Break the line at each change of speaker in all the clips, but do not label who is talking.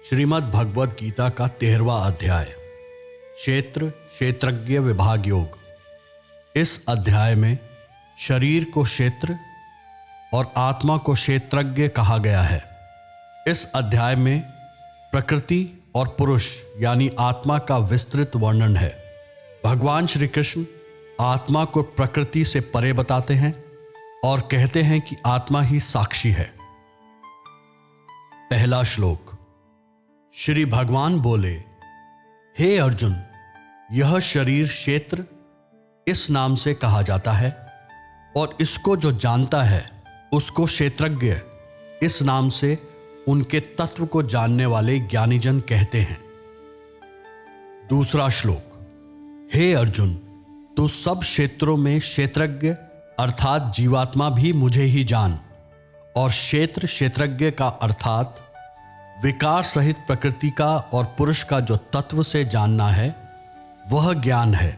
श्रीमद् भगवद गीता का 13वां अध्याय क्षेत्र क्षेत्रज्ञ विभाग योग। इस अध्याय में शरीर को क्षेत्र और आत्मा को क्षेत्रज्ञ कहा गया है। इस अध्याय में प्रकृति और पुरुष यानी आत्मा का विस्तृत वर्णन है। भगवान श्री कृष्ण आत्मा को प्रकृति से परे बताते हैं और कहते हैं कि आत्मा ही साक्षी है। पहला श्लोक। श्री भगवान बोले, हे अर्जुन, यह शरीर क्षेत्र इस नाम से कहा जाता है और इसको जो जानता है उसको क्षेत्रज्ञ इस नाम से उनके तत्व को जानने वाले ज्ञानीजन कहते हैं। दूसरा श्लोक। हे अर्जुन, तू सब क्षेत्रों में क्षेत्रज्ञ अर्थात जीवात्मा भी मुझे ही जान, और क्षेत्र क्षेत्रज्ञ का अर्थात विकार सहित प्रकृति का और पुरुष का जो तत्व से जानना है वह ज्ञान है,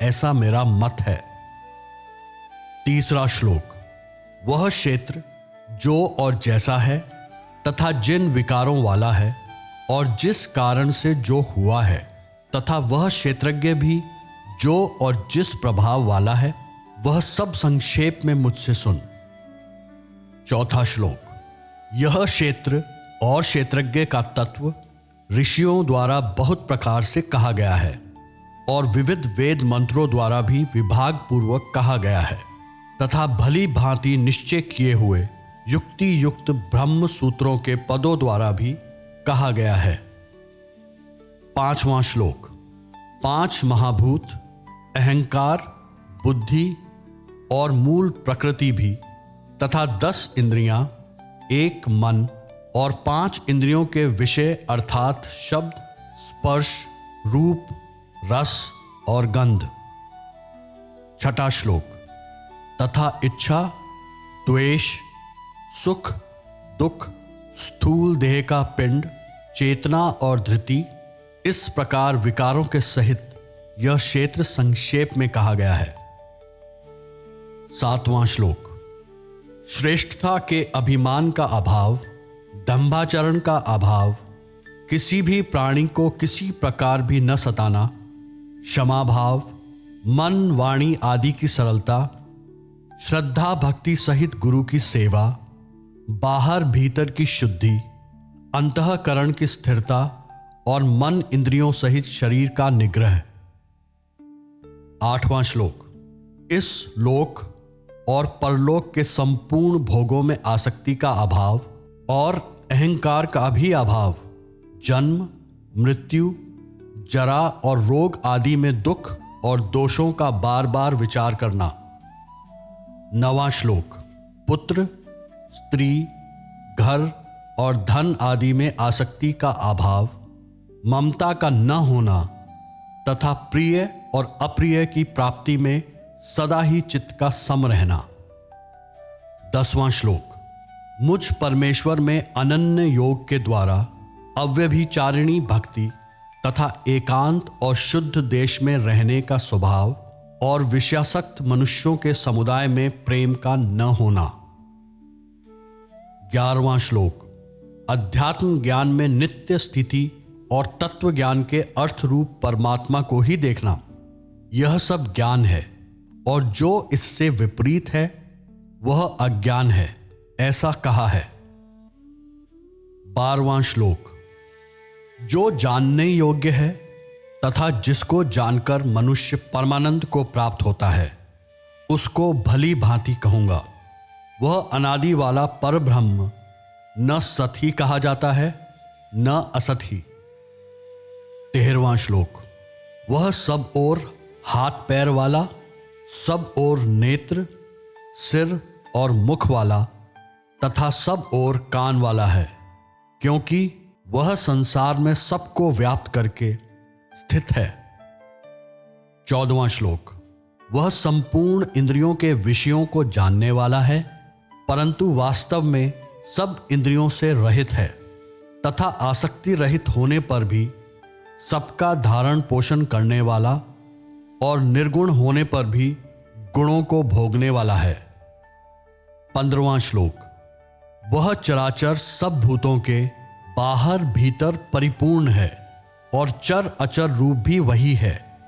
ऐसा मेरा मत है। तीसरा श्लोक। वह क्षेत्र जो और जैसा है तथा जिन विकारों वाला है और जिस कारण से जो हुआ है, तथा वह क्षेत्रज्ञ भी जो और जिस प्रभाव वाला है, वह सब संक्षेप में मुझसे सुन। चौथा श्लोक। यह क्षेत्र और क्षेत्रज्ञ का तत्व ऋषियों द्वारा बहुत प्रकार से कहा गया है और विविध वेद मंत्रों द्वारा भी विभाग पूर्वक कहा गया है, तथा भली भांति निश्चय किए हुए युक्ति युक्त ब्रह्म सूत्रों के पदों द्वारा भी कहा गया है। पांचवां श्लोक। 5 महाभूत, अहंकार, बुद्धि और मूल प्रकृति भी, तथा 10 इंद्रियां, 1 मन और 5 इंद्रियों के विषय अर्थात शब्द, स्पर्श, रूप, रस और गंध। छठा श्लोक। तथा इच्छा, द्वेष, सुख, दुख, स्थूल देह का पिंड, चेतना और धृति, इस प्रकार विकारों के सहित यह क्षेत्र संक्षेप में कहा गया है। 7वां श्लोक। श्रेष्ठता के अभिमान का अभाव, दंभाचरण का अभाव, किसी भी प्राणी को किसी प्रकार भी न सताना, क्षमा भाव, मन वाणी आदि की सरलता, श्रद्धा भक्ति सहित गुरु की सेवा, बाहर भीतर की शुद्धि, अंतःकरण की स्थिरता और मन इंद्रियों सहित शरीर का निग्रह। 8वां श्लोक। इस लोक और परलोक के संपूर्ण भोगों में आसक्ति का अभाव और अहंकार का भी अभाव, जन्म, मृत्यु, जरा और रोग आदि में दुख और दोषों का बार बार विचार करना। 9वां श्लोक। पुत्र, स्त्री, घर और धन आदि में आसक्ति का अभाव, ममता का न होना तथा प्रिय और अप्रिय की प्राप्ति में सदा ही चित्त का सम रहना। 10वां श्लोक। मुझ परमेश्वर में अनन्य योग के द्वारा अव्यभिचारिणी भक्ति तथा एकांत और शुद्ध देश में रहने का स्वभाव और विषयासक्त मनुष्यों के समुदाय में प्रेम का न होना। 11वां श्लोक। अध्यात्म ज्ञान में नित्य स्थिति और तत्व ज्ञान के अर्थ रूप परमात्मा को ही देखना, यह सब ज्ञान है, और जो इससे विपरीत है वह अज्ञान है, ऐसा कहा है। 12वां श्लोक। जो जानने योग्य है तथा जिसको जानकर मनुष्य परमानंद को प्राप्त होता है, उसको भली भांति कहूंगा। वह अनादि वाला पर ब्रह्म न सत ही कहा जाता है न असत ही। 13वां श्लोक। वह सब ओर हाथ पैर वाला, सब ओर नेत्र, सिर और मुख वाला तथा सब ओर कान वाला है, क्योंकि वह संसार में सबको व्याप्त करके स्थित है। 14वां श्लोक। वह संपूर्ण इंद्रियों के विषयों को जानने वाला है, परंतु वास्तव में सब इंद्रियों से रहित है, तथा आसक्ति रहित होने पर भी सबका धारण पोषण करने वाला और निर्गुण होने पर भी गुणों को भोगने वाला है। 15वां श्लोक। वह चराचर सब भूतों के बाहर भीतर परिपूर्ण है और चर अचर रूप भी वही है,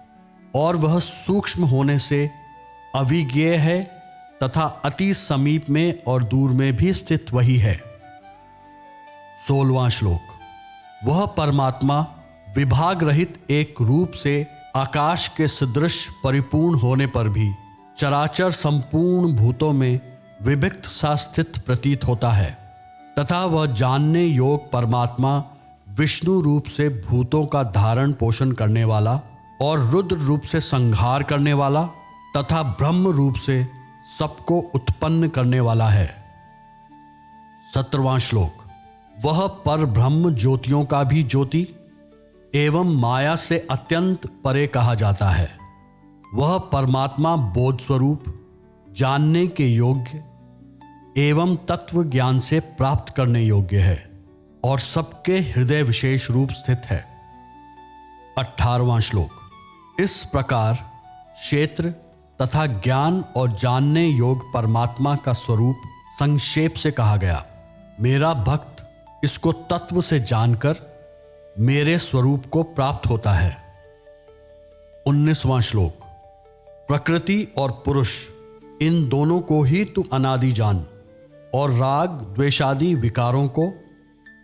और वह सूक्ष्म होने से अविज्ञेय है तथा अति समीप में और दूर में भी स्थित वही है। 16वां श्लोक। वह परमात्मा विभाग रहित एक रूप से आकाश के सदृश परिपूर्ण होने पर भी चराचर संपूर्ण भूतों में विभक्त सा स्थित प्रतीत होता है, तथा वह जानने योग परमात्मा विष्णु रूप से भूतों का धारण पोषण करने वाला और रुद्र रूप से संहार करने वाला तथा ब्रह्म रूप से सबको उत्पन्न करने वाला है। 17वां श्लोक। वह पर ब्रह्म ज्योतियों का भी ज्योति एवं माया से अत्यंत परे कहा जाता है। वह परमात्मा बोध स्वरूप, जानने के योग्य एवं तत्व ज्ञान से प्राप्त करने योग्य है और सबके हृदय विशेष रूप स्थित है। 18वां श्लोक। इस प्रकार क्षेत्र तथा ज्ञान और जानने योग परमात्मा का स्वरूप संक्षेप से कहा गया। मेरा भक्त इसको तत्व से जानकर मेरे स्वरूप को प्राप्त होता है। 19वां श्लोक। प्रकृति और पुरुष इन दोनों को ही तू अनादि जान, और राग द्वेषादि विकारों को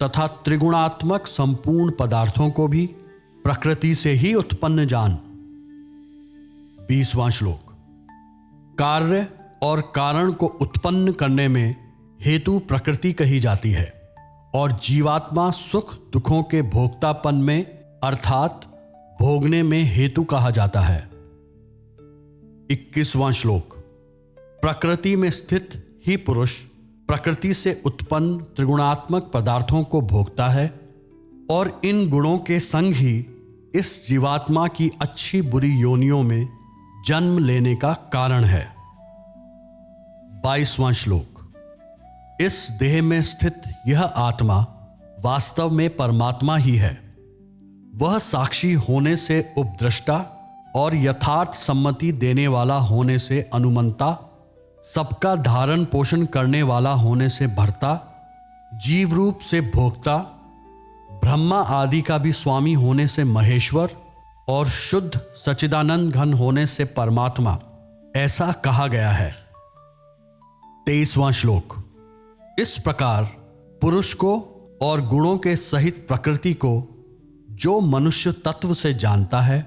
तथा त्रिगुणात्मक संपूर्ण पदार्थों को भी प्रकृति से ही उत्पन्न जान। 20वां श्लोक। कार्य और कारण को उत्पन्न करने में हेतु प्रकृति कही जाती है, और जीवात्मा सुख दुखों के भोक्तापन में अर्थात भोगने में हेतु कहा जाता है। 21वां श्लोक। प्रकृति में स्थित ही पुरुष प्रकृति से उत्पन्न त्रिगुणात्मक पदार्थों को भोगता है, और इन गुणों के संग ही इस जीवात्मा की अच्छी बुरी योनियों में जन्म लेने का कारण है। 22वां श्लोक। इस देह में स्थित यह आत्मा वास्तव में परमात्मा ही है। वह साक्षी होने से उपद्रष्टा और यथार्थ सम्मति देने वाला होने से अनुमंता, सबका धारण पोषण करने वाला होने से भर्ता, जीव रूप से भोक्ता, ब्रह्मा आदि का भी स्वामी होने से महेश्वर और शुद्ध सच्चिदानंद घन होने से परमात्मा, ऐसा कहा गया है। 23वां श्लोक। इस प्रकार पुरुष को और गुणों के सहित प्रकृति को जो मनुष्य तत्व से जानता है,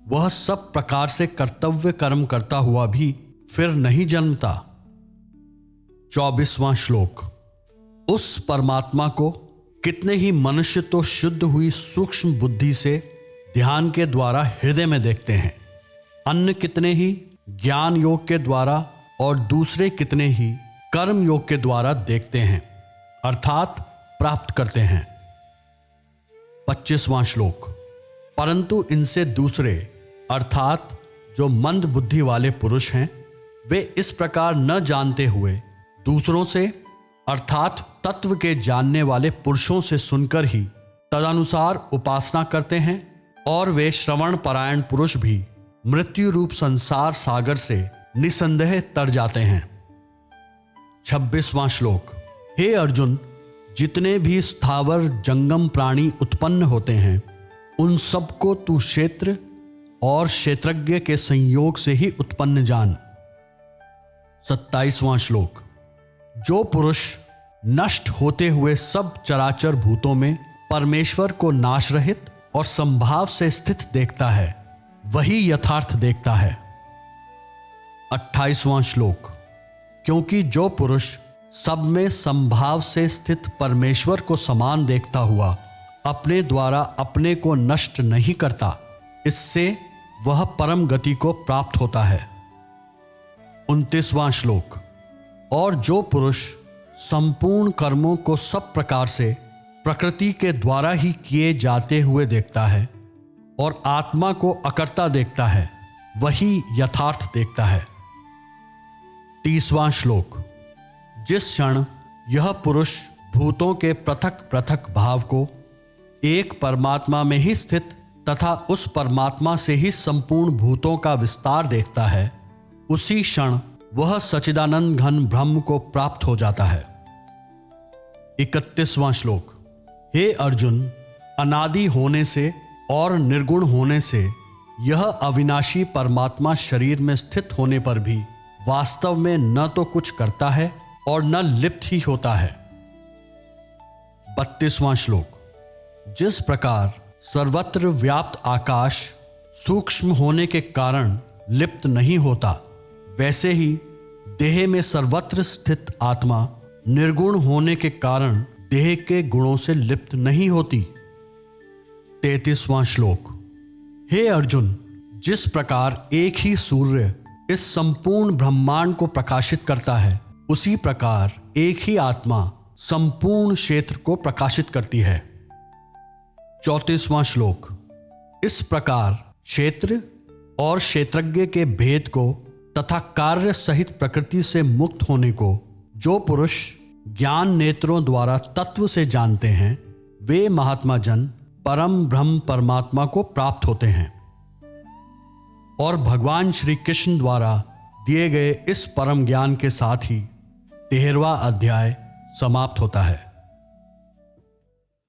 वह सब प्रकार से कर्तव्य कर्म करता हुआ भी फिर नहीं जन्मता। 24वां श्लोक। उस परमात्मा को कितने ही मनुष्य तो शुद्ध हुई सूक्ष्म बुद्धि से ध्यान के द्वारा हृदय में देखते हैं, अन्य कितने ही ज्ञान योग के द्वारा और दूसरे कितने ही कर्म योग के द्वारा देखते हैं अर्थात प्राप्त करते हैं। 25वां श्लोक। परंतु इनसे दूसरे अर्थात जो मंद बुद्धि वाले पुरुष हैं, वे इस प्रकार न जानते हुए दूसरों से अर्थात तत्व के जानने वाले पुरुषों से सुनकर ही तदनुसार उपासना करते हैं, और वे श्रवण परायण पुरुष भी मृत्यु रूप संसार सागर से निसंदेह तर जाते हैं। 26वां श्लोक। हे अर्जुन, जितने भी स्थावर जंगम प्राणी उत्पन्न होते हैं, उन सबको तू क्षेत्र और क्षेत्रज्ञ के संयोग से ही उत्पन्न जान। 27वां श्लोक। जो पुरुष नष्ट होते हुए सब चराचर भूतों में परमेश्वर को नाश रहित और संभाव से स्थित देखता है, वही यथार्थ देखता है। 28वां श्लोक। क्योंकि जो पुरुष सब में संभाव से स्थित परमेश्वर को समान देखता हुआ अपने द्वारा अपने को नष्ट नहीं करता, इससे वह परम गति को प्राप्त होता है। 29वां श्लोक। और जो पुरुष संपूर्ण कर्मों को सब प्रकार से प्रकृति के द्वारा ही किए जाते हुए देखता है और आत्मा को अकर्ता देखता है, वही यथार्थ देखता है। 30वां श्लोक। जिस क्षण यह पुरुष भूतों के पृथक पृथक भाव को एक परमात्मा में ही स्थित तथा उस परमात्मा से ही संपूर्ण भूतों का विस्तार देखता है, उसी क्षण वह सच्चिदानंद घन ब्रह्म को प्राप्त हो जाता है। 31वां श्लोक। हे अर्जुन, अनादि होने से और निर्गुण होने से यह अविनाशी परमात्मा शरीर में स्थित होने पर भी वास्तव में न तो कुछ करता है और न लिप्त ही होता है। 32वां श्लोक। जिस प्रकार सर्वत्र व्याप्त आकाश सूक्ष्म होने के कारण लिप्त नहीं होता, वैसे ही देह में सर्वत्र स्थित आत्मा निर्गुण होने के कारण देह के गुणों से लिप्त नहीं होती। 33वां श्लोक। हे अर्जुन, जिस प्रकार एक ही सूर्य इस संपूर्ण ब्रह्मांड को प्रकाशित करता है, उसी प्रकार एक ही आत्मा संपूर्ण क्षेत्र को प्रकाशित करती है। 34वां श्लोक। इस प्रकार क्षेत्र और क्षेत्रज्ञ के भेद को तथा कार्य सहित प्रकृति से मुक्त होने को जो पुरुष ज्ञान नेत्रों द्वारा तत्व से जानते हैं, वे महात्मा जन परम ब्रह्म परमात्मा को प्राप्त होते हैं। और भगवान श्री कृष्ण द्वारा दिए गए इस परम ज्ञान के साथ ही 13वां अध्याय समाप्त होता है।